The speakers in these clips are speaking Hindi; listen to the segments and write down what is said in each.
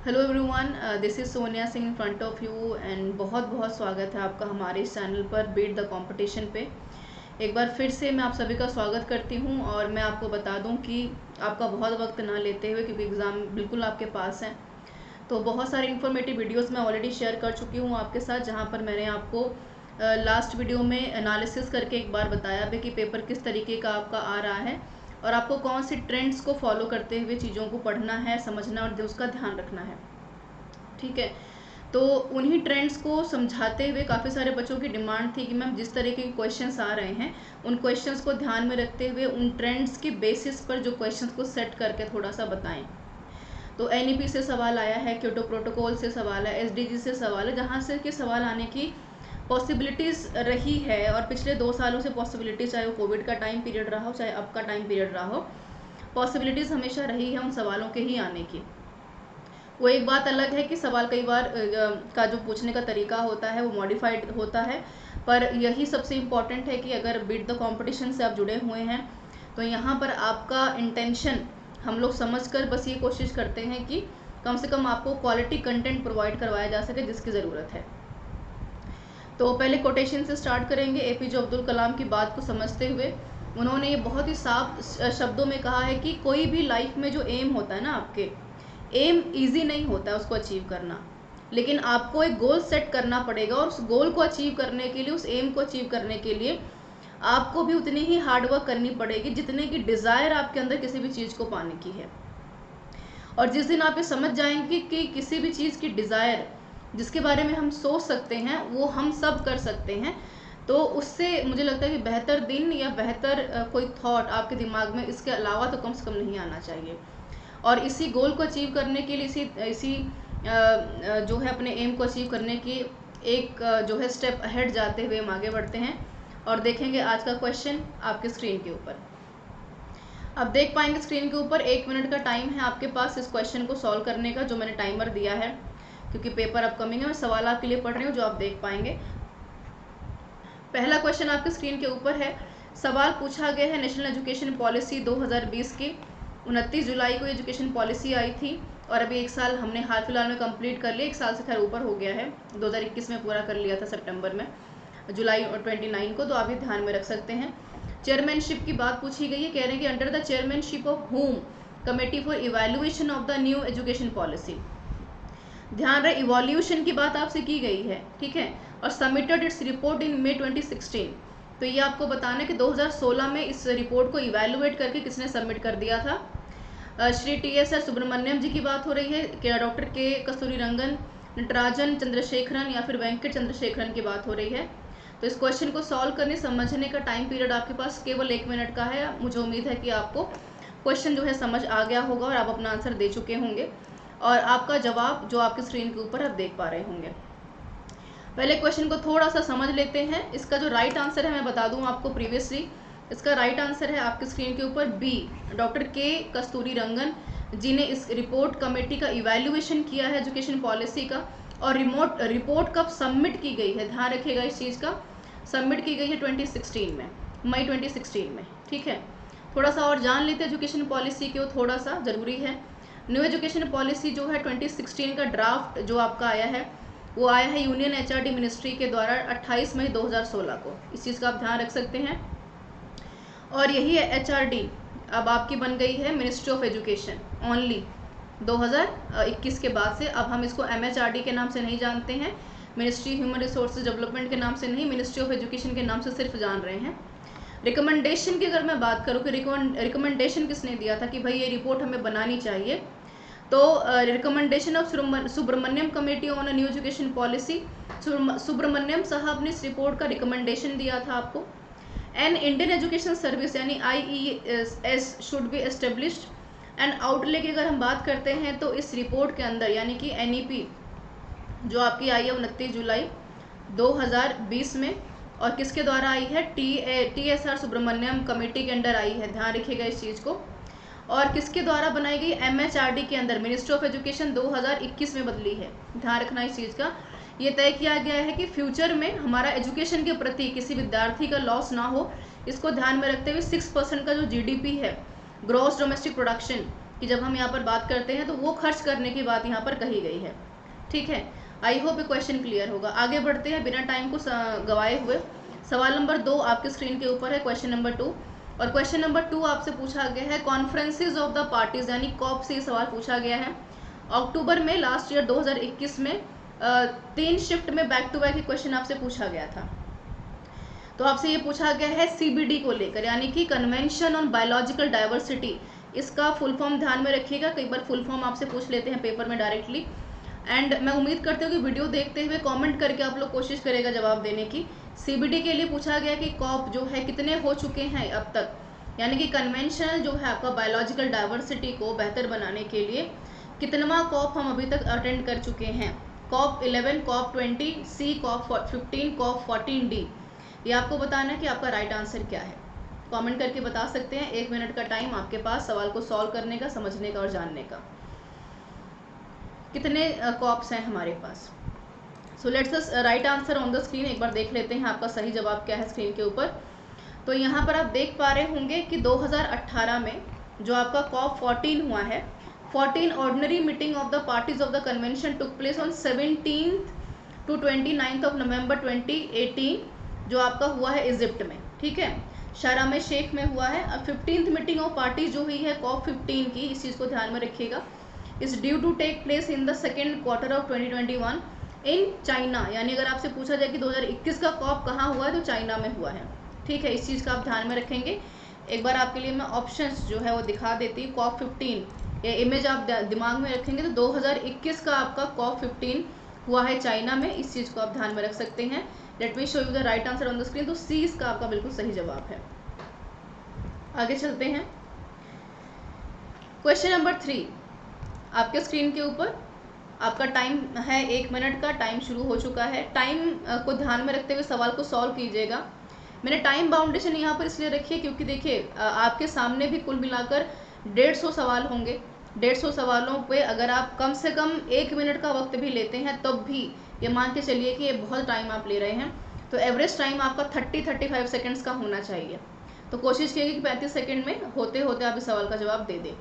Hello everyone, this is Sonia Singh in front of you and बहुत बहुत स्वागत है आपका हमारे इस चैनल पर बीट द कंपटीशन पे। एक बार फिर से मैं आप सभी का स्वागत करती हूँ और मैं आपको बता दूँ कि आपका बहुत वक्त ना लेते हुए, क्योंकि एग्ज़ाम बिल्कुल आपके पास है, तो बहुत सारी इन्फॉर्मेटिव वीडियोस मैं ऑलरेडी शेयर कर चुकी हूँ आपके साथ, जहाँ पर मैंने आपको लास्ट वीडियो में एनालिसिस करके एक बार बताया भी कि पेपर किस तरीके का आपका आ रहा है और आपको कौन सी ट्रेंड्स को फॉलो करते हुए चीज़ों को पढ़ना है, समझना और उसका ध्यान रखना है। ठीक है, तो उन्हीं ट्रेंड्स को समझाते हुए काफ़ी सारे बच्चों की डिमांड थी कि मैम जिस तरीके के क्वेश्चंस आ रहे हैं उन क्वेश्चंस को ध्यान में रखते हुए उन ट्रेंड्स के बेसिस पर जो क्वेश्चंस को सेट करके थोड़ा सा बताएं। तो एनईपी से सवाल आया है, क्योटो प्रोटोकॉल से सवाल है, एसडीजी से सवाल है, जहाँ से कि सवाल आने की पॉसिबिलिटीज़ रही है और पिछले 2 सालों से पॉसिबिलिटीज़, चाहे वो कोविड का टाइम पीरियड रहा हो चाहे अब का टाइम पीरियड रहा हो, पॉसिबिलिटीज़ हमेशा रही है उन सवालों के ही आने की। वो एक बात अलग है कि सवाल कई बार का जो पूछने का तरीका होता है वो मॉडिफाइड होता है, पर यही सबसे इम्पॉर्टेंट है कि अगर बीट द कंपटीशन से आप जुड़े हुए हैं तो यहाँ पर आपका इंटेंशन हम लोग समझकर बस ये कोशिश करते हैं कि कम से कम आपको क्वालिटी कंटेंट प्रोवाइड करवाया जा सके जिसकी ज़रूरत है। तो पहले कोटेशन से स्टार्ट करेंगे। एपीजे अब्दुल कलाम की बात को समझते हुए उन्होंने ये बहुत ही साफ शब्दों में कहा है कि कोई भी लाइफ में जो एम होता है ना, आपके एम इजी नहीं होता है उसको अचीव करना, लेकिन आपको एक गोल सेट करना पड़ेगा और उस गोल को अचीव करने के लिए, उस एम को अचीव करने के लिए आपको भी उतनी ही हार्डवर्क करनी पड़ेगी जितने की डिज़ायर आपके अंदर किसी भी चीज़ को पाने की है। और जिस दिन आप ये समझ जाएंगे कि किसी भी चीज़ की डिज़ायर जिसके बारे में हम सोच सकते हैं वो हम सब कर सकते हैं, तो उससे मुझे लगता है कि बेहतर दिन या बेहतर कोई थॉट आपके दिमाग में इसके अलावा तो कम से कम नहीं आना चाहिए। और इसी गोल को अचीव करने के लिए इसी जो है अपने एम को अचीव करने की एक जो है स्टेप अहेड जाते हुए हम आगे बढ़ते हैं और देखेंगे आज का क्वेश्चन आपके स्क्रीन के ऊपर। अब देख पाएंगे स्क्रीन के ऊपर 1 मिनट का टाइम है आपके पास इस क्वेश्चन को सॉल्व करने का, जो मैंने टाइमर दिया है क्योंकि पेपर अपकमिंग है। मैं सवाल आपके लिए पढ़ रही हूँ जो आप देख पाएंगे। पहला क्वेश्चन आपके स्क्रीन के ऊपर है। सवाल पूछा गया है नेशनल एजुकेशन पॉलिसी 2020 की। 29 जुलाई को एजुकेशन पॉलिसी आई थी और अभी 1 साल हमने हाल फिलहाल में कंप्लीट कर लिया। 1 साल से खैर ऊपर हो गया है, 2021 में पूरा कर लिया था सितंबर में, जुलाई 29 को, तो आप ये ध्यान में रख सकते हैं। चेयरमैनशिप की बात पूछी गई है, कह रहे हैं कि under the chairmanship of home committee for evaluation of the new education policy. ध्यान रहे इवोल्यूशन की बात आपसे की गई है, ठीक है, और सबमिटेड इट्स रिपोर्ट इन मई 2016। तो ये आपको बताना है कि 2016 में इस रिपोर्ट को इवैल्यूएट करके किसने सबमिट कर दिया था। श्री TSR सुब्रमण्यम जी की बात हो रही है, क्या डॉक्टर के कस्तूरीरंगन, नटराजन चंद्रशेखरन या फिर वेंकट चंद्रशेखरन की बात हो रही है। तो इस क्वेश्चन को सॉल्व करने समझने का टाइम पीरियड आपके पास केवल 1 मिनट का है। मुझे उम्मीद है कि आपको क्वेश्चन जो है समझ आ गया होगा और आप अपना आंसर दे चुके होंगे और आपका जवाब जो आपके स्क्रीन के ऊपर आप देख पा रहे होंगे। पहले क्वेश्चन को थोड़ा सा समझ लेते हैं। इसका जो राइट आंसर है मैं बता दूं आपको प्रीवियसली, इसका राइट आंसर है आपके स्क्रीन के ऊपर बी, डॉक्टर के कस्तूरीरंगन जी ने इस रिपोर्ट कमेटी का इवैल्यूएशन किया है एजुकेशन पॉलिसी का। और रिपोर्ट कब सबमिट की गई है, ध्यान रखिएगा इस चीज़ का, सबमिट की गई है 2016 में, मई 2016 में। ठीक है, थोड़ा सा और जान लेते हैं एजुकेशन पॉलिसी के, वो थोड़ा सा ज़रूरी है। न्यू एजुकेशन पॉलिसी जो है 2016 का ड्राफ्ट जो आपका आया है वो आया है यूनियन HRD मिनिस्ट्री के द्वारा 28 मई 2016 को। इस चीज़ का आप ध्यान रख सकते हैं। और यही है HRD अब आपकी बन गई है मिनिस्ट्री ऑफ एजुकेशन ओनली 2021 के बाद से। अब हम इसको MHRD के नाम से नहीं जानते हैं, मिनिस्ट्री ह्यूमन रिसोर्सेज डेवलपमेंट के नाम से नहीं, मिनिस्ट्री ऑफ एजुकेशन के नाम से सिर्फ जान रहे हैं। रिकमेंडेशन की अगर मैं बात करूँ कि रिकमेंडेशन किसने दिया था कि भाई ये रिपोर्ट हमें बनानी चाहिए, तो recommendation of Subramaniam committee on new education policy, Subramaniam साहब ने इस रिपोर्ट का रिकमेंडेशन दिया था आपको। एन इंडियन एजुकेशन सर्विस यानी IES should be established. And outlay की अगर हम बात करते हैं तो इस रिपोर्ट के अंदर यानी कि NEP जो आपकी आई है 29 जुलाई 2020 में, और किसके द्वारा आई है, TSR सुब्रमण्यम कमेटी के अंडर आई है, ध्यान रखिएगा इस चीज़ को। और किसके द्वारा बनाई गई, MHRD के अंदर, मिनिस्ट्री ऑफ एजुकेशन 2021 में बदली है, ध्यान रखना इस चीज़ का। ये तय किया गया है कि फ्यूचर में हमारा एजुकेशन के प्रति किसी विद्यार्थी का लॉस ना हो, इसको ध्यान में रखते हुए 6% का जो GDP है, ग्रॉस डोमेस्टिक प्रोडक्शन, कि जब हम यहाँ पर बात करते हैं तो वो खर्च करने की बात यहाँ पर कही गई है। ठीक है, आई होप ये क्वेश्चन क्लियर होगा। आगे बढ़ते हैं बिना टाइम को गवाए हुए। सवाल नंबर 2 आपके स्क्रीन के ऊपर है, क्वेश्चन नंबर 2। और क्वेश्चन नंबर 2 आपसे पूछा गया है कॉन्फ्रेंसेज ऑफ द पार्टीज, यानी कॉप से सवाल पूछा गया है। अक्टूबर में लास्ट ईयर 2021 में 3 शिफ्ट में बैक टू बैक क्वेश्चन आपसे पूछा गया था। तो आपसे ये पूछा गया है CBD को लेकर, यानी कि कन्वेंशन ऑन बायोलॉजिकल डाइवर्सिटी। इसका फुल फॉर्म ध्यान में रखिएगा, कई बार फुल फॉर्म आपसे पूछ लेते हैं पेपर में डायरेक्टली। एंड मैं उम्मीद करती हूँ कि वीडियो देखते हुए कमेंट करके आप लोग कोशिश करेगा जवाब देने की। CBD के लिए पूछा गया कि कॉप जो है कितने हो चुके हैं अब तक, यानी कि कन्वेंशन जो है आपका बायोलॉजिकल डाइवर्सिटी को बेहतर बनाने के लिए कितनवा कॉप हम अभी तक अटेंड कर चुके हैं। COP 11, COP 20, C COP 15, COP 14D। ये आपको बताना है कि आपका राइट आंसर क्या है। कमेंट करके बता सकते हैं। 1 मिनट का टाइम आपके पास सवाल को सॉल्व करने का, समझने का और जानने का। कितने कॉप्स हैं हमारे पास। So let's write answer on the screen. एक बार देख लेते हैं आपका सही जवाब क्या है स्क्रीन के ऊपर। तो यहाँ पर आप देख पा रहे होंगे कि 2018 में जो आपका कॉप 14 हुआ है, 14 ordinary meeting of the parties of the convention took place on 17 to 29 of November 2018, जो आपका हुआ है इजिप्ट में। ठीक है, शारम ए शेख में हुआ है। अब 15th मीटिंग ऑफ पार्टीज जो हुई है कॉप 15 की, इस चीज़ को ध्यान में रखिएगा, is due to take place in the second quarter of 2021 in China. यानी अगर आपसे पूछा जाए कि 2021 का कॉप कहाँ हुआ है, तो चाइना में हुआ है। ठीक है, इस चीज़ का आप ध्यान में रखेंगे। एक बार आपके लिए मैं ऑप्शंस जो है वो दिखा देती हूँ। कॉप 15 ये इमेज आप दिमाग में रखेंगे तो 2021 का आपका कॉप 15 हुआ है चाइना में। इस चीज़ को आप ध्यान में रख सकते हैं। Let me show you the right answer on the screen. तो C इसका आपका बिल्कुल सही जवाब है। आगे चलते हैं। क्वेश्चन नंबर 3 आपके स्क्रीन के ऊपर। आपका टाइम है 1 मिनट का, टाइम शुरू हो चुका है। टाइम को ध्यान में रखते हुए सवाल को सॉल्व कीजिएगा। मैंने टाइम बाउंडेशन यहाँ पर इसलिए रखी है क्योंकि देखिए आपके सामने भी कुल मिलाकर 150 सवाल होंगे। 150 सवालों पे अगर आप कम से कम 1 मिनट का वक्त भी लेते हैं तब भी ये मान के चलिए कि ये बहुत टाइम आप ले रहे हैं। तो एवरेज टाइम आपका 30-35 सेकेंड्स का होना चाहिए। तो कोशिश कीजिए कि 35 सेकेंड में होते होते आप इस सवाल का जवाब दे दें।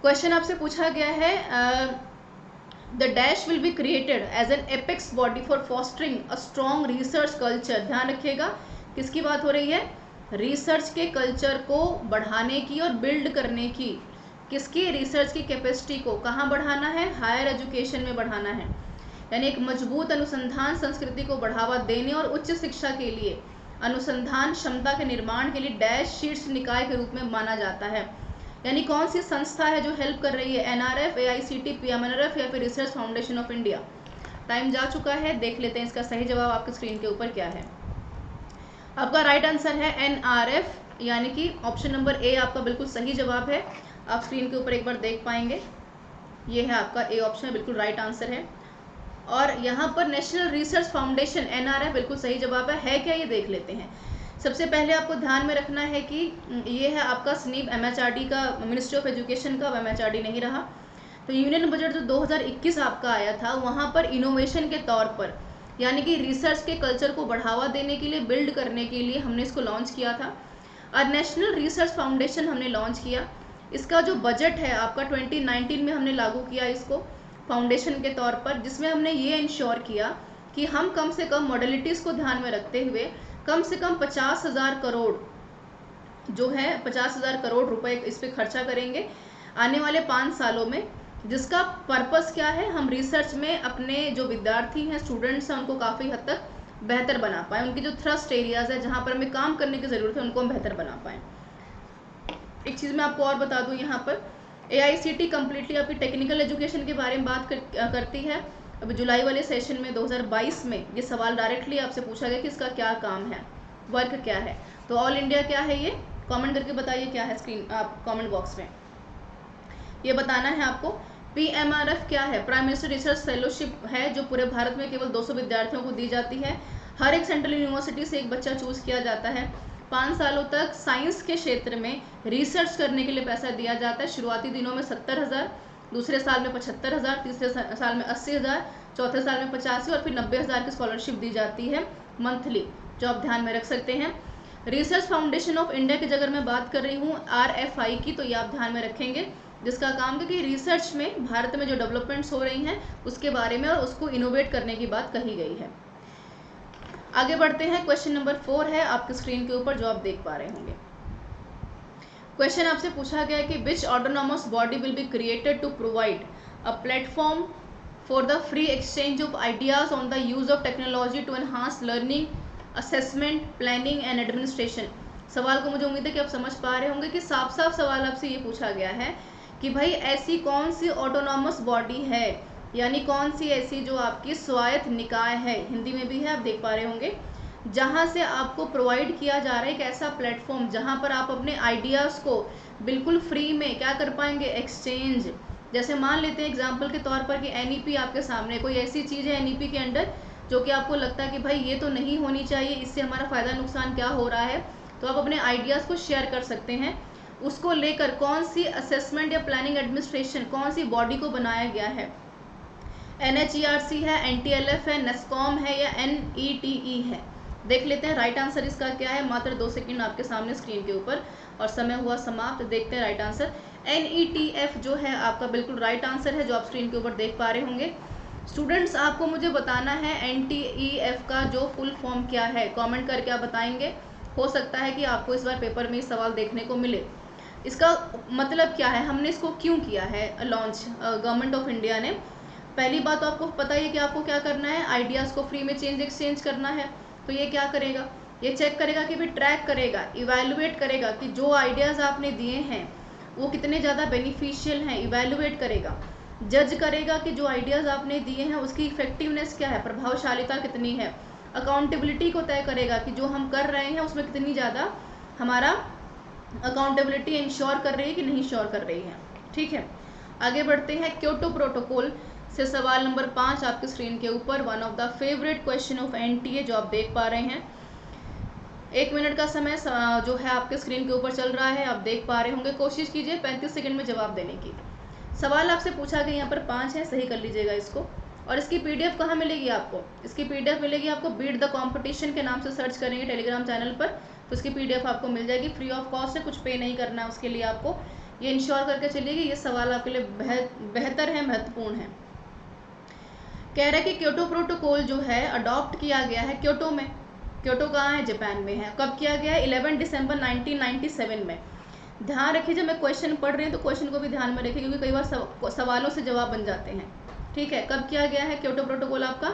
क्वेश्चन आपसे पूछा गया है the dash will be created as an apex body for fostering a strong research culture. ध्यान रखिएगा किसकी बात हो रही है, रिसर्च के कल्चर को बढ़ाने की और बिल्ड करने की। किसकी, रिसर्च की कैपेसिटी को कहाँ बढ़ाना है, हायर एजुकेशन में बढ़ाना है। यानी एक मजबूत अनुसंधान संस्कृति को बढ़ावा देने और उच्च शिक्षा के लिए अनुसंधान क्षमता के निर्माण के लिए डैश शीर्ष निकाय के रूप में माना जाता है। यानी कौन सी संस्था है जो हेल्प कर रही है, NRF, AICT, PMNRF या फिर research foundation of India. Time जा चुका है, देख लेते हैं इसका सही जवाब आपके स्क्रीन के ऊपर क्या है। आपका राइट आंसर है NRF, यानी कि ऑप्शन नंबर A आपका बिल्कुल सही जवाब है। आप स्क्रीन के ऊपर एक बार देख पाएंगे, ये है आपका A ऑप्शन, बिल्कुल राइट आंसर है। और यहाँ पर नेशनल रिसर्च फाउंडेशन NRF बिल्कुल सही जवाब है क्या, ये देख लेते हैं। सबसे पहले आपको ध्यान में रखना है कि ये है आपका SNIB MHRD का, मिनिस्ट्री ऑफ एजुकेशन का, MHRD नहीं रहा। तो यूनियन बजट जो 2021 आपका आया था, वहाँ पर इनोवेशन के तौर पर, यानी कि रिसर्च के कल्चर को बढ़ावा देने के लिए, बिल्ड करने के लिए हमने इसको लॉन्च किया था। और नेशनल रिसर्च फाउंडेशन हमने लॉन्च किया। इसका जो बजट है आपका 2019 में हमने लागू किया इसको फाउंडेशन के तौर पर, जिसमें हमने ये इंश्योर किया कि हम कम से कम मॉडलिटीज़ को ध्यान में रखते हुए कम से कम 50,000 करोड़ जो है 50,000 करोड़ रुपए इस पे खर्चा करेंगे आने वाले 5 सालों में। जिसका पर्पस क्या है, हम रिसर्च में अपने जो विद्यार्थी हैं, स्टूडेंट्स हैं, उनको काफ़ी हद तक बेहतर बना पाएँ। उनकी जो थ्रस्ट एरियाज़ है, जहाँ पर हमें काम करने की ज़रूरत है, उनको हम बेहतर बना पाएँ। एक चीज़ मैं आपको और बता दूँ, यहाँ पर AICT कम्प्लीटली आपकी टेक्निकल एजुकेशन के बारे में बात करती है। अभी जुलाई वाले सेशन में 2022 में ये सवाल डायरेक्टली आपसे पूछा गया कि इसका क्या काम है, वर्क क्या है। तो ऑल इंडिया क्या है, ये कमेंट करके बताइए क्या है। स्क्रीन आप कमेंट बॉक्स में ये बताना है आपको। PMRF क्या है, प्राइम मिनिस्टर रिसर्च फेलोशिप है, जो पूरे भारत में केवल 200 विद्यार्थियों को दी जाती है। हर एक सेंट्रल यूनिवर्सिटी से एक बच्चा चूज किया जाता है। 5 सालों तक साइंस के क्षेत्र में रिसर्च करने के लिए पैसा दिया जाता है। शुरुआती दिनों में 70,000, दूसरे साल में 75,000, तीसरे साल में 80,000, चौथे साल में 85 और फिर 90,000 की स्कॉलरशिप दी जाती है मंथली, जो आप ध्यान में रख सकते हैं। रिसर्च फाउंडेशन ऑफ इंडिया की अगर मैं बात कर रही हूँ RFI की, तो ये आप ध्यान में रखेंगे, जिसका काम है कि रिसर्च में भारत में जो डेवलपमेंट्स हो रही हैं उसके बारे में और उसको इनोवेट करने की बात कही गई है। आगे बढ़ते हैं, क्वेश्चन नंबर 4 है आपकी स्क्रीन के ऊपर जो आप देख पा रहे होंगे। क्वेश्चन आपसे पूछा गया है कि which autonomous body will be created to provide a platform for the free exchange of ideas on the use of technology to enhance learning, assessment, planning and administration. सवाल को मुझे उम्मीद है कि आप समझ पा रहे होंगे कि साफ साफ सवाल आपसे ये पूछा गया है कि भाई ऐसी कौन सी ऑटोनॉमस बॉडी है, यानी कौन सी ऐसी जो आपकी स्वायत्त निकाय है, हिंदी में भी है आप देख पा रहे होंगे, जहाँ से आपको प्रोवाइड किया जा रहा है एक ऐसा प्लेटफॉर्म जहाँ पर आप अपने आइडियाज़ को बिल्कुल फ्री में क्या कर पाएंगे, एक्सचेंज। जैसे मान लेते हैं एग्जांपल के तौर पर कि NEP आपके सामने, कोई ऐसी चीज़ है NEP के अंडर जो कि आपको लगता है कि भाई ये तो नहीं होनी चाहिए, इससे हमारा फ़ायदा नुकसान क्या हो रहा है, तो आप अपने आइडियाज़ को शेयर कर सकते हैं। उसको लेकर कौन सी असेसमेंट या प्लानिंग एडमिनिस्ट्रेशन, कौन सी बॉडी को बनाया गया है, NHERC है, NTLF है, NESCOM है या NETE है। देख लेते हैं राइट आंसर इसका क्या है। मात्र 2 सेकंड आपके सामने स्क्रीन के ऊपर और समय हुआ समाप्त। देखते हैं राइट आंसर। NETF जो है आपका बिल्कुल राइट आंसर है, जो आप स्क्रीन के ऊपर देख पा रहे होंगे। स्टूडेंट्स आपको मुझे बताना है NTEF का जो फुल फॉर्म क्या है, कमेंट करके आप बताएंगे। हो सकता है कि आपको इस बार पेपर में सवाल देखने को मिले। इसका मतलब क्या है, हमने इसको क्यों किया है लॉन्च गवर्नमेंट ऑफ इंडिया ने। पहली बात तो आपको पता है कि आपको क्या करना है, आइडियाज़ को फ्री में एक्सचेंज करना है। तो ये क्या करेगा, ये चेक करेगा कि भी ट्रैक करेगा, इवैल्यूएट करेगा कि जो आइडियाज़ आपने दिए हैं वो कितने ज़्यादा बेनिफिशियल हैं, इवैल्यूएट करेगा, जज करेगा कि जो आइडियाज़ आपने दिए हैं उसकी इफेक्टिवनेस क्या है, प्रभावशालिता कितनी है, अकाउंटेबिलिटी को तय करेगा कि जो हम कर रहे हैं उसमें कितनी ज़्यादा हमारा अकाउंटेबिलिटी इंश्योर कर रही है कि नहीं इंश्योर कर रही है। ठीक है, आगे बढ़ते हैं। क्योटो प्रोटोकॉल से सवाल नंबर 5 आपकी स्क्रीन के ऊपर, one of the favourite question of NTA जो आप देख पा रहे हैं। 1 मिनट का समय जो है आपके स्क्रीन के ऊपर चल रहा है, आप देख पा रहे होंगे। कोशिश कीजिए 35 सेकंड में जवाब देने की। सवाल आपसे पूछा गया, यहाँ पर 5 है, सही कर लीजिएगा इसको। और इसकी PDF कहाँ मिलेगी आपको, इसकी PDF मिलेगी आपको बीट द कॉम्पिटिशन के नाम से सर्च करेंगे टेलीग्राम चैनल पर, तो इसकी PDF आपको मिल जाएगी, फ्री ऑफ कॉस्ट है, कुछ पे नहीं करना है उसके लिए आपको। ये इंश्योर करके चलिए कि ये सवाल आपके लिए बेहतर है, महत्वपूर्ण है। कह रहे हैं कि क्योटो प्रोटोकॉल जो है अडॉप्ट किया गया है क्योटो में। क्योटो कहाँ है, जापान में है। कब किया गया है, 11 दिसंबर 1997 में। ध्यान रखिए, जब मैं क्वेश्चन पढ़ रही हूँ तो क्वेश्चन को भी ध्यान में रखिए, क्योंकि कई बार सवालों से जवाब बन जाते हैं। ठीक है, कब किया गया है क्योटो प्रोटोकॉल आपका,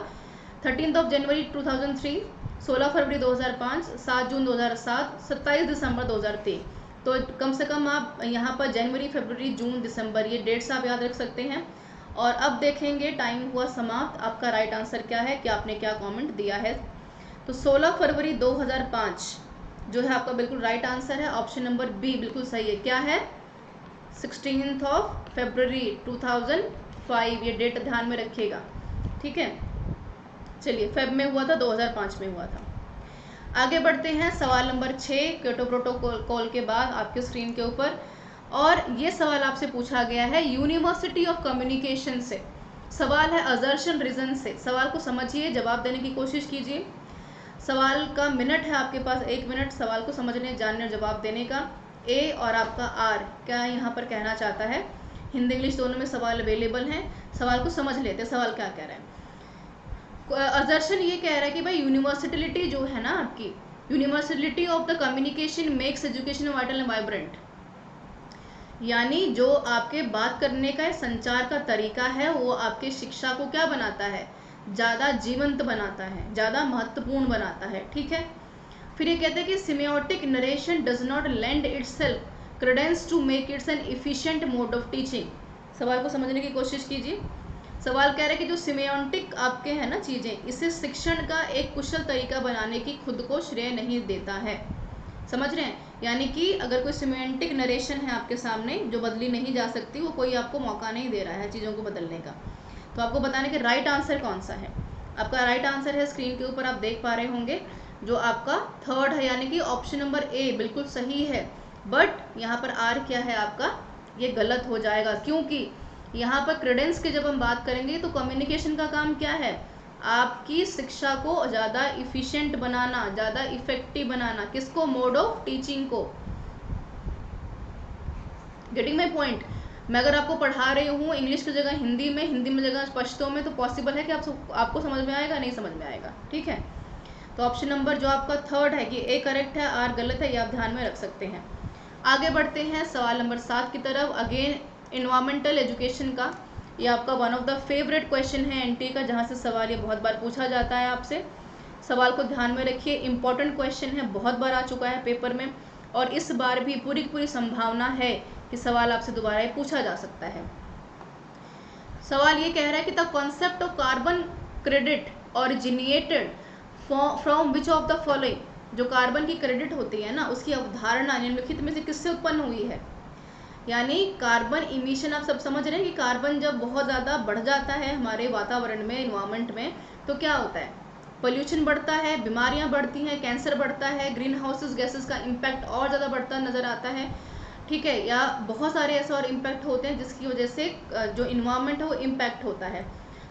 13 जनवरी 2003, 16 फरवरी 2005, 7 जून 2007, 27 दिसंबर 2003। तो कम से कम आप यहाँ पर जनवरी, फरवरी, जून, दिसंबर, ये डेट्स आप याद रख सकते हैं। और अब देखेंगे टाइम हुआ समाप्त, आपका राइट आंसर क्या है, कि आपने क्या कमेंट दिया है। तो 16 फरवरी 2005 जो है आपका बिल्कुल राइट आंसर है, ऑप्शन नंबर बी बिल्कुल सही है। क्या है, 16 फरवरी 2005, ये डेट ध्यान में रखिएगा। ठीक है, चलिए, फेब में हुआ था, 2005 में हुआ था। आगे बढ़ते हैं, सवाल नंबर 6 क्योटो प्रोटोकॉल के बाद आपके स्क्रीन के ऊपर। और ये सवाल आपसे पूछा गया है यूनिवर्सिटी ऑफ कम्युनिकेशन से। सवाल है असर्शन रीजन से। सवाल को समझिए, जवाब देने की कोशिश कीजिए। सवाल का मिनट है आपके पास, 1 मिनट सवाल को समझने, जानने और जवाब देने का। ए और आपका आर क्या यहाँ पर कहना चाहता है, हिंदी इंग्लिश दोनों में सवाल अवेलेबल हैं। सवाल को समझ लेते, सवाल क्या कह रहा है। असर्शन ये कह रहा है कि भाई यूनिवर्सिटी जो है ना आपकी, university of the communication makes education vital and vibrant, यानी जो आपके बात करने का संचार का तरीका है वो आपके शिक्षा को क्या बनाता है, ज़्यादा जीवंत बनाता है, ज़्यादा महत्वपूर्ण बनाता है। ठीक है, फिर ये कहते हैं कि semiotic narration does not lend itself credence to make its an efficient mode of teaching. सवाल को समझने की कोशिश कीजिए। सवाल कह रहा है कि जो सिमियोटिक आपके हैं ना चीज़ें, इसे शिक्षण का एक कुशल तरीका बनाने की खुद को श्रेय नहीं देता है। समझ रहे हैं, यानी कि अगर कोई सिमेंटिक नरेशन है आपके सामने जो बदली नहीं जा सकती, वो कोई आपको मौका नहीं दे रहा है चीज़ों को बदलने का। तो आपको बताने कि राइट आंसर कौन सा है। आपका राइट आंसर है, स्क्रीन के ऊपर आप देख पा रहे होंगे, जो आपका थर्ड है, यानी कि ऑप्शन नंबर ए बिल्कुल सही है। बट यहाँ पर आर क्या है आपका, ये गलत हो जाएगा, क्योंकि यहाँ पर क्रेडेंस की जब हम बात करेंगे तो कम्युनिकेशन का काम क्या है, आपकी शिक्षा को ज़्यादा इफिशिएंट बनाना, ज़्यादा इफेक्टिव बनाना। किसको? मोड ऑफ टीचिंग को। Getting my point? मैं अगर आपको पढ़ा रही हूँ इंग्लिश की जगह हिंदी में, हिंदी में जगह पश्तो में, तो पॉसिबल है कि आपको समझ में आएगा? नहीं समझ में आएगा। ठीक है, तो ऑप्शन नंबर जो आपका थर्ड है कि ए करेक्ट है, आर गलत है, ये आप ध्यान में रख सकते हैं। आगे बढ़ते हैं सवाल नंबर 7 की तरफ। अगेन इन्वायरमेंटल एजुकेशन का ये आपका one of the favourite question है एनटी का, जहाँ से सवाल ये बहुत बार पूछा जाता है आपसे। सवाल को ध्यान में रखिए, इंपॉर्टेंट क्वेश्चन है, बहुत बार आ चुका है पेपर में, और इस बार भी पूरी पूरी संभावना है कि सवाल आपसे दोबारा ये पूछा जा सकता है। सवाल ये कह रहा है कि the concept of carbon credit originated from which of the following, जो कार्बन की क्रेडिट होती है ना, उसकी अवधारणा निम्नलिखित में से किससे उत्पन्न हुई है। यानी कार्बन इमिशन, आप सब समझ रहे हैं कि कार्बन जब बहुत ज़्यादा बढ़ जाता है हमारे वातावरण में, इन्वायरमेंट में, तो क्या होता है? पोल्यूशन बढ़ता है, बीमारियां बढ़ती हैं, कैंसर बढ़ता है, ग्रीन हाउसेज गैसेस का इम्पैक्ट और ज़्यादा बढ़ता नज़र आता है। ठीक है, या बहुत सारे ऐसे और इम्पैक्ट होते हैं जिसकी वजह से जो इन्वायरमेंट है वो इम्पैक्ट होता है।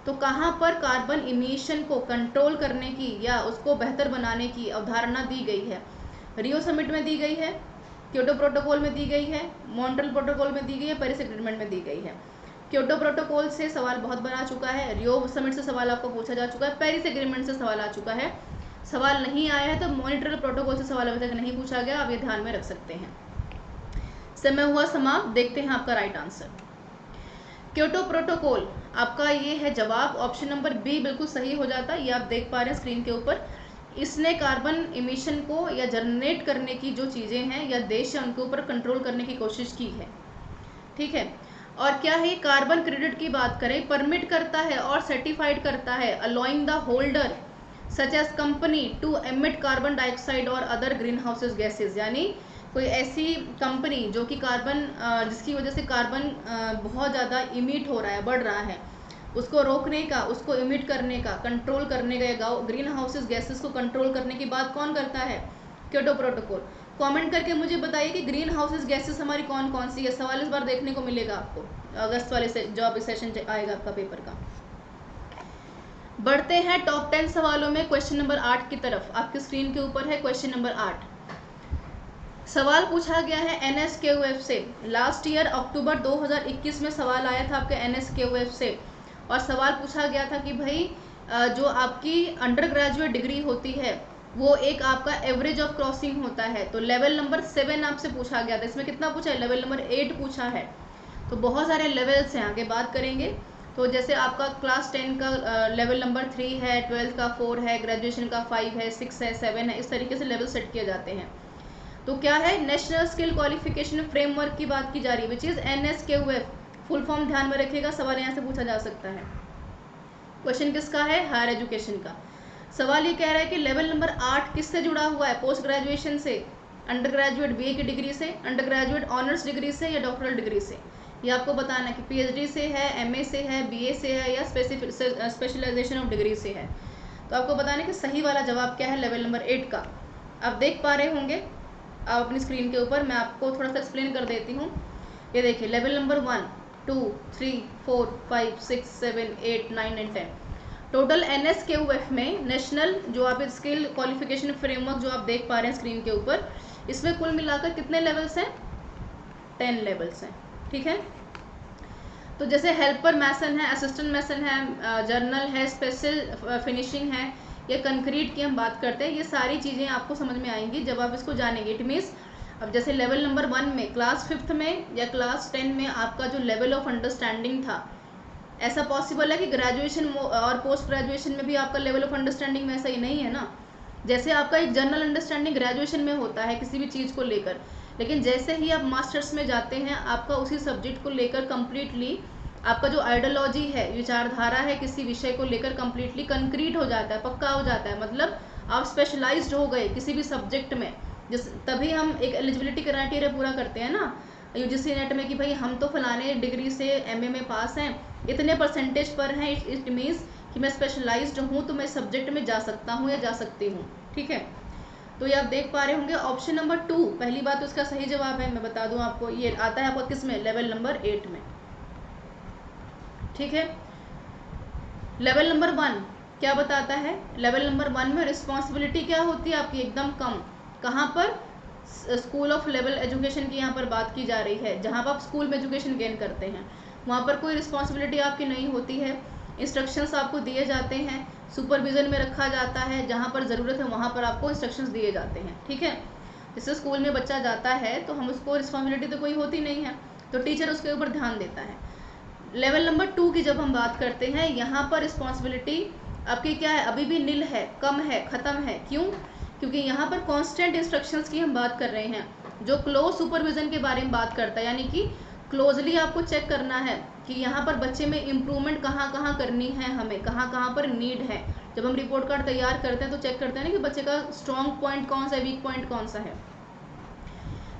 तो कहाँ पर कार्बन इमिशन को कंट्रोल करने की या उसको बेहतर बनाने की अवधारणा दी गई है? रियो समिट में दी गई है, क्योटो प्रोटोकॉल में दी गई है, मॉन्ट्रियल प्रोटोकॉल में दी गई है, पेरिस एग्रीमेंट में दी गई है। क्योटो प्रोटोकॉल से सवाल बहुत बार आ चुका है, रियो समिट से सवाल आपको पूछा जा चुका है, पेरिस एग्रीमेंट से सवाल आ चुका है। सवाल नहीं आया है तो मॉन्ट्रियल प्रोटोकॉल से सवाल अभी तक नहीं पूछा गया, आप ये ध्यान में रख सकते हैं। समय हुआ समाप्त, देखते हैं आपका राइट आंसर। क्योटो प्रोटोकॉल आपका ये है जवाब, ऑप्शन नंबर बी बिल्कुल सही हो जाता है। ये आप देख पा रहे हैं स्क्रीन के ऊपर। इसने कार्बन इमिशन को या जनरेट करने की जो चीज़ें हैं या देश है उनके ऊपर कंट्रोल करने की कोशिश की है। ठीक है, और क्या है, कार्बन क्रेडिट की बात करें, परमिट करता है और सर्टिफाइड करता है allowing the holder such as company to emit carbon dioxide और अदर ग्रीन हाउसेज गैसेज। यानी कोई ऐसी कंपनी जो कि कार्बन जिसकी वजह से कार्बन बहुत ज़्यादा इमिट हो रहा है, बढ़ रहा है, उसको रोकने का, उसको इमिट करने का, कंट्रोल करने का, ग्रीन हाउसेज गैसेस को कंट्रोल करने की बात कौन करता है? Kyoto protocol. कमेंट करके मुझे बताइए कि ग्रीन हाउसेज गैसेस हमारी कौन कौन सी है। सवाल इस बार देखने को मिलेगा आपको अगस्त वाले से जॉब सेशन आएगा आपका पेपर का। बढ़ते हैं टॉप 10 सवालों में, क्वेश्चन नंबर 8 की तरफ। आपकी स्क्रीन के ऊपर है क्वेश्चन नंबर 8। सवाल पूछा गया है NSQF से। लास्ट ईयर अक्टूबर 2021 में सवाल आया था आपके NSQF से, और सवाल पूछा गया था कि भाई जो आपकी अंडर ग्रेजुएट डिग्री होती है वो एक आपका एवरेज ऑफ क्रॉसिंग होता है। तो लेवल नंबर 7 आपसे पूछा गया था, इसमें कितना पूछा है? लेवल नंबर 8 पूछा है। तो बहुत सारे लेवल्स हैं, आगे बात करेंगे। तो जैसे आपका क्लास 10 का लेवल नंबर 3 है, 12 का 4 है, ग्रेजुएशन का 5 है, 6 है, 7 है, इस तरीके से लेवल सेट किए जाते हैं। तो क्या है, नेशनल स्किल क्वालिफिकेशन फ्रेमवर्क की बात की जा रही है, which is NSQF। Full form ध्यान में रखिएगा, सवाल यहाँ से पूछा जा सकता है। क्वेश्चन किसका है? हायर एजुकेशन का। सवाल ये कह रहा है कि लेवल नंबर 8 किससे जुड़ा हुआ है? पोस्ट ग्रेजुएशन से, अंडर ग्रेजुएट BA की डिग्री से, अंडर ग्रेजुएट ऑनर्स डिग्री से, या डॉक्टरल डिग्री से। ये आपको बताना है कि PhD से है, MA से है, BA से है, या स्पेशलाइजेशन ऑफ डिग्री से है। तो आपको बताना है कि सही वाला जवाब क्या है लेवल नंबर 8 का। आप देख पा रहे होंगे आप अपनी स्क्रीन के ऊपर, मैं आपको थोड़ा सा एक्सप्लेन कर देती हूँ। ये देखिए, level number 1, 2, 3, 4, 5, 6, 7, 8, 9 and 10। Total NSQF में नेशनल जो आप स्किल क्वालिफिकेशन फ्रेमवर्क जो आप देख पा रहे हैं स्क्रीन के ऊपर, इसमें कुल मिलाकर कितने लेवल्स हैं? 10 लेवल्स हैं। ठीक है, तो जैसे हेल्पर मैसन है, असिस्टेंट मैसन है, जर्नल है, स्पेशल फिनिशिंग है, या कंक्रीट की हम बात करते हैं, ये सारी चीज़ें आपको समझ में आएंगी जब आप इसको जानेंगे। इट मीन्स अब जैसे लेवल नंबर 1 में, क्लास 5th में या क्लास 10 में आपका जो लेवल ऑफ अंडरस्टैंडिंग था, ऐसा पॉसिबल है कि ग्रेजुएशन और पोस्ट ग्रेजुएशन में भी आपका लेवल ऑफ अंडरस्टैंडिंग में ऐसा ही नहीं है ना। जैसे आपका एक जनरल अंडरस्टैंडिंग ग्रेजुएशन में होता है किसी भी चीज़ को लेकर, लेकिन जैसे ही आप मास्टर्स में जाते हैं आपका उसी सब्जेक्ट को लेकर कम्प्लीटली आपका जो आइडियोलॉजी है, विचारधारा है किसी विषय को लेकर कम्प्लीटली कंक्रीट हो जाता है, पक्का हो जाता है। मतलब आप स्पेशलाइज्ड हो गए किसी भी सब्जेक्ट में। जिस तभी हम एक एलिजिबिलिटी क्राइटेरिया पूरा करते हैं ना UGC नेट में कि भाई हम तो फलाने डिग्री से MA में पास हैं, इतने परसेंटेज पर हैं, इट मीन्स कि मैं स्पेशलाइज्ड हूँ, तो मैं सब्जेक्ट में जा सकता हूँ या जा सकती हूँ। ठीक है, तो ये आप देख पा रहे होंगे ऑप्शन नंबर 2 पहली बात तो उसका सही जवाब है। मैं बता दूं आपको, ये आता है आपको किस में? लेवल नंबर 8 में। ठीक है, लेवल नंबर 1 क्या बताता है? लेवल नंबर 1 में रिस्पॉन्सिबिलिटी क्या होती है आपकी? एकदम कम। कहाँ पर? स्कूल ऑफ लेवल एजुकेशन की यहाँ पर बात की जा रही है, जहाँ पर आप स्कूल में एजुकेशन गेन करते हैं, वहाँ पर कोई रिस्पॉन्सिबिलिटी आपकी नहीं होती है। इंस्ट्रक्शंस आपको दिए जाते हैं, सुपरविजन में रखा जाता है, जहाँ पर ज़रूरत है वहाँ पर आपको इंस्ट्रक्शंस दिए जाते हैं, ठीक है। जैसे स्कूल में बच्चा जाता है तो हम उसको रिस्पॉन्सिबिलिटी तो कोई होती नहीं है, तो टीचर उसके ऊपर ध्यान देता है। लेवल नंबर 2 की जब हम बात करते हैं, यहाँ पर रिस्पॉन्सिबिलिटी आपकी क्या है? अभी भी नील है, कम है, ख़त्म है। क्यों? क्योंकि यहाँ पर कांस्टेंट इंस्ट्रक्शंस की हम बात कर रहे हैं, जो क्लोज सुपरविजन के बारे में बात करता है, यानी कि क्लोजली आपको चेक करना है कि यहाँ पर बच्चे में इम्प्रूवमेंट कहाँ कहाँ करनी है, हमें कहाँ कहाँ पर नीड है। जब हम रिपोर्ट कार्ड तैयार करते हैं तो चेक करते हैं ना कि बच्चे का स्ट्रॉन्ग पॉइंट कौन सा है, वीक पॉइंट कौन सा है।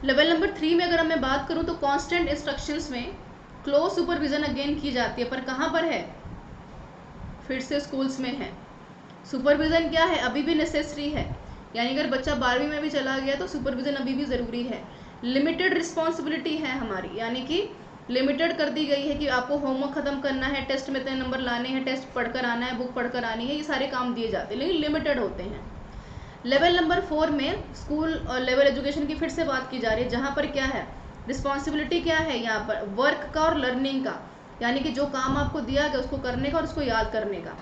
लेवल नंबर 3 में अगर मैं बात करूँ तो कॉन्स्टेंट इंस्ट्रक्शंस में क्लोज सुपरविजन अगेन की जाती है, पर कहाँ पर है? फिर से स्कूल्स में है। सुपरविजन क्या है? अभी भी नेसेसरी है, यानी अगर बच्चा 12वीं में भी चला गया तो सुपरविजन अभी भी ज़रूरी है। लिमिटेड रिस्पॉन्सिबिलिटी है हमारी, यानी कि लिमिटेड कर दी गई है कि आपको होमवर्क ख़त्म करना है, टेस्ट में इतने नंबर लाने हैं, टेस्ट पढ़कर आना है, बुक पढ़कर आनी है, ये सारे काम दिए जाते हैं, लेकिन लिमिटेड होते हैं। लेवल नंबर 4 में स्कूल और लेवल एजुकेशन की फिर से बात की जा रही है, जहाँ पर क्या है? रिस्पॉन्सिबिलिटी क्या है यहाँ पर? वर्क का और लर्निंग का, यानी कि जो काम आपको दिया गया उसको करने का और उसको याद करने का।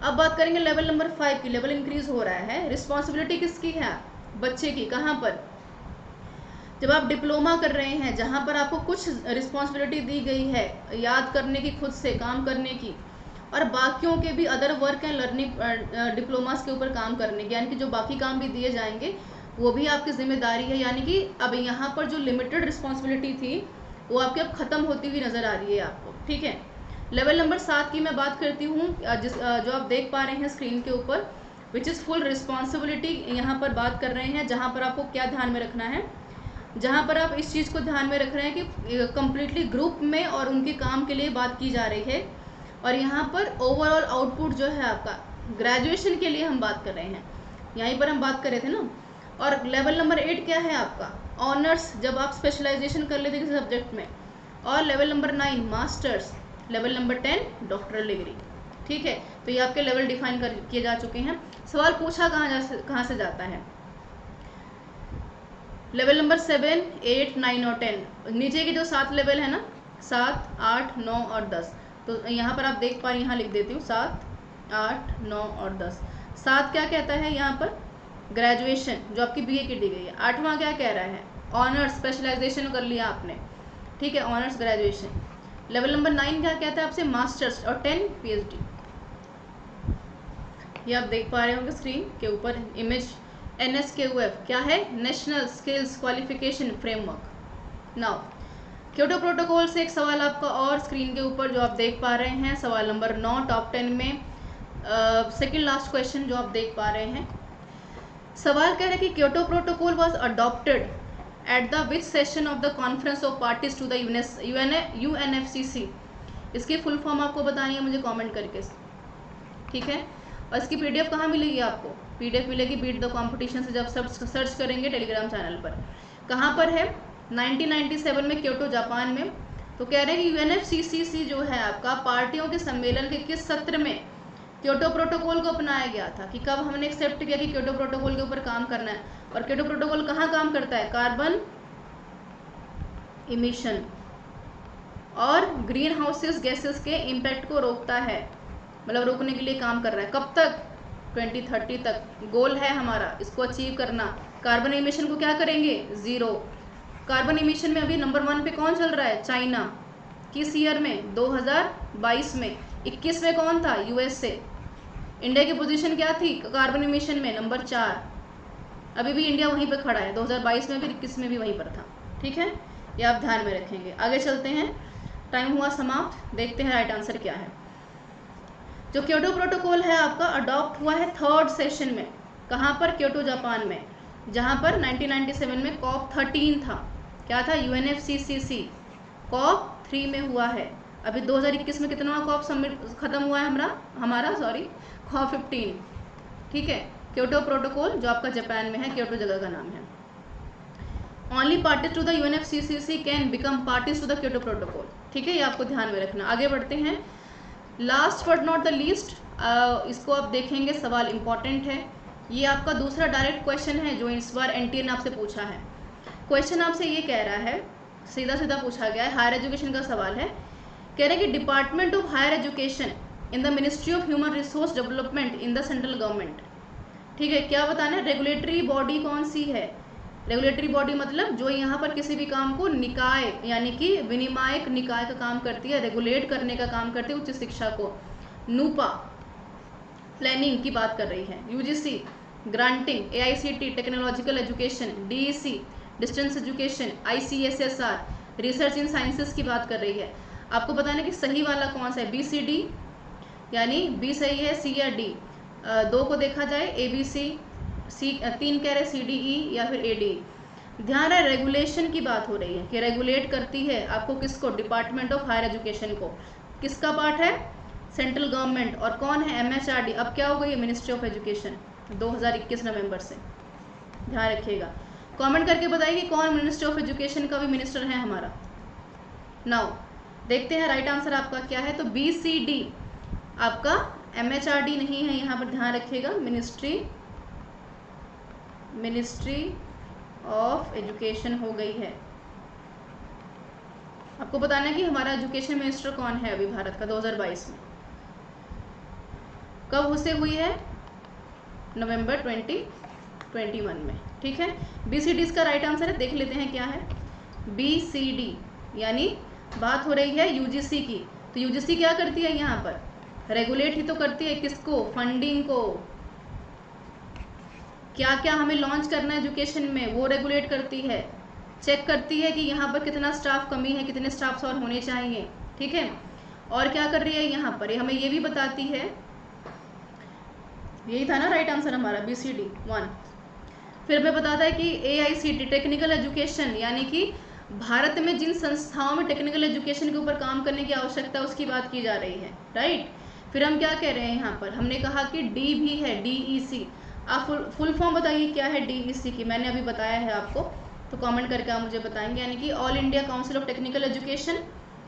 अब बात करेंगे लेवल नंबर 5 की। लेवल इंक्रीज हो रहा है। रिस्पॉन्सिबिलिटी किसकी है? बच्चे की। कहाँ पर? जब आप डिप्लोमा कर रहे हैं, जहाँ पर आपको कुछ रिस्पॉन्सिबिलिटी दी गई है याद करने की, खुद से काम करने की, और बाकियों के भी other work and learning diplomas के ऊपर काम करने की, यानी कि जो बाकी काम भी दिए जाएंगे वो भी आपकी जिम्मेदारी है। यानी कि अब यहाँ पर जो लिमिटेड रिस्पॉन्सिबिलिटी थी वो आपकी अब ख़त्म होती हुई नज़र आ रही है आपको, ठीक है। लेवल नंबर 7 की मैं बात करती हूँ, जो आप देख पा रहे हैं स्क्रीन के ऊपर, विच इज़ फुल रिस्पॉन्सिबिलिटी। यहाँ पर बात कर रहे हैं, जहाँ पर आपको क्या ध्यान में रखना है, जहाँ पर आप इस चीज़ को ध्यान में रख रहे हैं कि कम्प्लीटली ग्रुप में और उनके काम के लिए बात की जा रही है, और यहाँ पर ओवरऑल आउटपुट जो है आपका ग्रेजुएशन के लिए हम बात कर रहे हैं, यहीं पर हम बात कर रहे थे ना। और लेवल नंबर 8 क्या है आपका? ऑनर्स, जब आप स्पेशलाइजेशन कर लेते किसी सब्जेक्ट में। और level number 9 masters. Level number 10 doctoral degree, ठीक है। तो ये आपके लेवल डिफाइन कर किए जा चुके हैं। सवाल पूछा कहाँ से जाता है? लेवल नंबर 7, 8, 9 और 10, नीचे के जो 7 लेवल है ना, 7, 8, 9 और 10, तो यहाँ पर आप देख पा, यहाँ लिख देती हूँ 7, 8, 9 और 10। 7 क्या कहता है यहाँ पर? ग्रेजुएशन, जो आपकी बीए की डिग्री है। 8वां क्या कह रहा है? ऑनर्स, स्पेशलाइजेशन कर लिया आपने, ठीक है, ऑनर्स ग्रेजुएशन। लेवल नंबर 9 क्या कहता है आपसे? मास्टर्स, और 10 पीएचडी। ये आप देख पा रहे होंगे स्क्रीन के ऊपर इमेज। NSQF क्या है? National skills qualification framework. Now Kyoto protocol से एक सवाल आपका और स्क्रीन के ऊपर जो आप देख पा रहे हैं, सवाल नंबर 9 टॉप 10 में सेकेंड लास्ट क्वेश्चन जो आप देख पा रहे हैं। सवाल कह रहे हैं कि Kyoto protocol was adopted at the which session of the conference of parties to the UNFCC। इसकी फुल फॉर्म आपको बतानी है मुझे कमेंट करके, ठीक है। और इसकी PDF कहाँ मिलेगी आपको? PDF मिलेगी बीट द कॉम्पिटिशन से, जब सर्च करेंगे टेलीग्राम चैनल पर। कहाँ पर है? 1997 में क्योटो, जापान में। तो कह रहे हैं कि UNFCCC जो है आपका पार्टियों के सम्मेलन के किस सत्र में क्योटो प्रोटोकॉल को अपनाया गया था, कि कब हमने एक्सेप्ट किया कि क्योटो प्रोटोकॉल के ऊपर काम करना है। और क्योटो प्रोटोकॉल कहाँ काम करता है? कार्बन इमिशन और ग्रीन हाउसेस गैसेस के इम्पैक्ट को रोकता है, मतलब रोकने के लिए काम कर रहा है। कब तक? 2030 तक गोल है हमारा इसको अचीव करना। कार्बन इमिशन को क्या करेंगे? 0। कार्बन इमिशन में अभी नंबर 1 पे कौन चल रहा है? चाइना। किस ईयर में? 2022 में। 21 में कौन था? USA। इंडिया की पोजीशन क्या थी कार्बन इमिशन में? नंबर 4। अभी भी इंडिया वहीं पर खड़ा है, 2022 में भी, 21 में भी वहीं पर था, ठीक है। ये आप ध्यान में रखेंगे। आगे चलते हैं, टाइम हुआ समाप्त। देखते हैं राइट आंसर क्या है। जो क्योटो प्रोटोकॉल है आपका अडॉप्ट हुआ है 3rd सेशन में। कहाँ पर? क्योटो, जापान में, जहाँ पर 1997 में COP13 था। क्या था? UNFCCC। COP3 में हुआ है। अभी 2021 में कितना COP सबमिट खत्म हुआ है हमारा COP15, ठीक है। क्योटो प्रोटोकॉल जो आपका जापान में है, क्योटो जगह का नाम है। Only parties to the UNFCCC can become parties to the Kyoto protocol, ठीक है, ये आपको ध्यान में रखना। आगे बढ़ते हैं। Last but not the least, इसको आप देखेंगे, सवाल इम्पॉर्टेंट है। ये आपका दूसरा डायरेक्ट क्वेश्चन है जो इस बार एनटीए ने आपसे पूछा है। क्वेश्चन आपसे ये कह रहा है, सीधा सीधा पूछा गया है, हायर एजुकेशन का सवाल है। कह रहे हैं कि department of higher education in the ministry of human resource development in the central government. ठीक है, क्या बताना है? रेगुलेटरी बॉडी कौन सी है? रेगुलेटरी बॉडी मतलब जो यहाँ पर किसी भी काम को निकाय यानी कि विनियामक निकाय का काम करती है, रेगुलेट करने का काम करती है उच्च शिक्षा को। नूपा प्लानिंग की बात कर रही है। UGC granting, AICT technological education, DEC distance education, ICSSR research इन साइंसेस की बात कर रही है। आपको बताना कि सही वाला कौन सा है। बीसीडी यानी बी सही है, सी या डी। दो को देखा जाए, एबीसी, सी 3 कह रहे सी डी ई या फिर ए डी। ध्यान रहे रेगुलेशन की बात हो रही है कि रेगुलेट करती है आपको किसको? डिपार्टमेंट ऑफ हायर एजुकेशन को। किसका पार्ट है? Central government. और कौन है? एमएचआरडी। अब क्या हो गई है? मिनिस्ट्री ऑफ एजुकेशन 2021 नवंबर से। ध्यान रखिएगा। कमेंट करके बताइए कि कौन मिनिस्ट्री ऑफ एजुकेशन का भी मिनिस्टर है हमारा। नाउ देखते हैं राइट आंसर आपका क्या है। तो बीसीडी आपका एमएचआरडी नहीं है, यहाँ पर ध्यान रखिएगा। मिनिस्ट्री ऑफ एजुकेशन हो गई है। आपको बताना है कि हमारा एजुकेशन मिनिस्टर कौन है अभी भारत का 2022 में। कब उसे हुई है? नवंबर 2021 में। ठीक है, बीसीडी इसका राइट आंसर है। देख लेते हैं क्या है। बीसीडी यानी बात हो रही है यूजीसी की। तो यूजीसी क्या करती है? यहाँ पर रेगुलेट ही तो करती है। किसको? फंडिंग को। क्या क्या हमें लॉन्च करना है एजुकेशन में, वो रेगुलेट करती है। चेक करती है कि यहाँ पर कितना स्टाफ कमी है, कितने स्टाफ्स और होने चाहिए। ठीक है, और क्या कर रही है यहाँ पर? हमें ये भी बताती है। यही था ना राइट आंसर हमारा, बीसीडी 1। फिर हमें बताता है कि एआईसीटी टेक्निकल एजुकेशन यानी कि भारत में जिन संस्थाओं में टेक्निकल एजुकेशन के ऊपर काम करने की आवश्यकता है उसकी बात की जा रही है। राइट, फिर हम क्या कह रहे हैं यहाँ पर? हमने कहा कि डी भी है, डीईसी। आप फुल फॉर्म बताइए क्या है डीईसी की। मैंने अभी बताया है आपको, तो कमेंट करके आप मुझे बताएंगे। यानी कि all India council of technical education.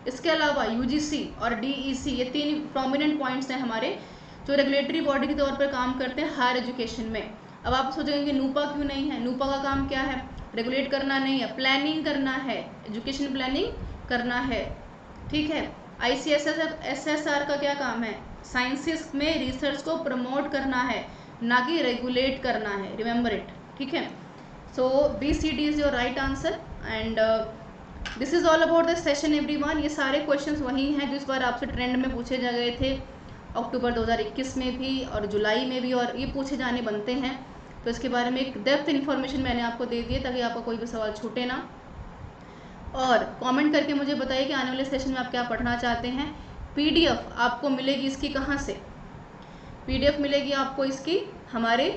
इसके अलावा यूजीसी और डीईसी, ये 3 प्रोमिनेंट पॉइंट्स हैं हमारे जो रेगुलेटरी बॉडी के तौर पर काम करते हैं हायर एजुकेशन में। अब आप सोचेंगे कि नूपा क्यों नहीं है? नूपा का काम क्या है? रेगुलेट करना नहीं है, प्लानिंग करना है, एजुकेशन प्लानिंग करना है। ठीक है, आईसीएसएसआर का क्या काम है? साइंसेस में रिसर्च को प्रमोट करना है, ना कि रेगुलेट करना है। Remember it. ठीक है, so BCD is your right answer and this is all about the session everyone. ये सारे क्वेश्चंस वही हैं जो इस बार आपसे ट्रेंड में पूछे जा गए थे अक्टूबर 2021 में भी और जुलाई में भी, और ये पूछे जाने बनते हैं। तो इसके बारे में एक डेप्थ इन्फॉर्मेशन मैंने आपको दे दी है ताकि आपका कोई भी सवाल छूटे ना। और कमेंट करके मुझे बताइए कि आने वाले सेशन में आप क्या पढ़ना चाहते हैं। पीडीएफ आपको मिलेगी इसकी कहाँ से? पीडीएफ मिलेगी आपको इसकी हमारे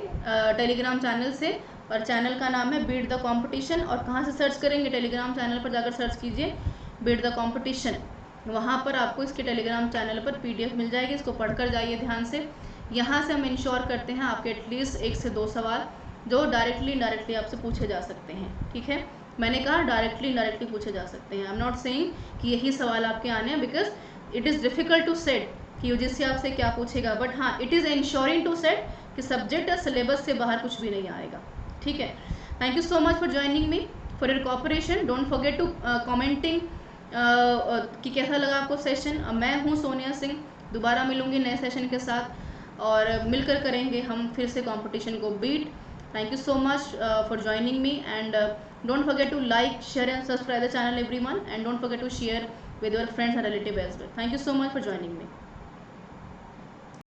टेलीग्राम चैनल से, और चैनल का नाम है बीट द कंपटीशन। और कहाँ से सर्च करेंगे? टेलीग्राम चैनल पर जाकर सर्च कीजिए बीट द कंपटीशन। वहाँ पर आपको इसके टेलीग्राम चैनल पर पीडीएफ मिल जाएगी। इसको पढ़कर जाइए ध्यान से। यहाँ से हम इंश्योर करते हैं आपके एटलीस्ट 1 से 2 सवाल जो डायरेक्टली इनडायरेक्टली आपसे पूछे जा सकते हैं। ठीक है, मैंने कहा डायरेक्टली इनडायरेक्टली पूछे जा सकते हैं। आई एम नॉट सेइंग कि यही सवाल आपके आने हैं, because it is difficult to set कि यूजीसी आपसे क्या पूछेगा। बट हाँ, it is ensuring to set कि सब्जेक्ट या सिलेबस से बाहर कुछ भी नहीं आएगा। ठीक है, thank you so much for joining me, for your cooperation. Don't forget to commenting कि कैसा लगा आपको सेशन। मैं हूँ सोनिया सिंह, दोबारा मिलूंगी नए सेशन के साथ और मिलकर करेंगे हम फिर से कंपटीशन को beat. Thank you so much for joining me and don't forget to like, share and subscribe the channel everyone, and don't forget to share with your friends and relatives as well. Thank you so much for joining me.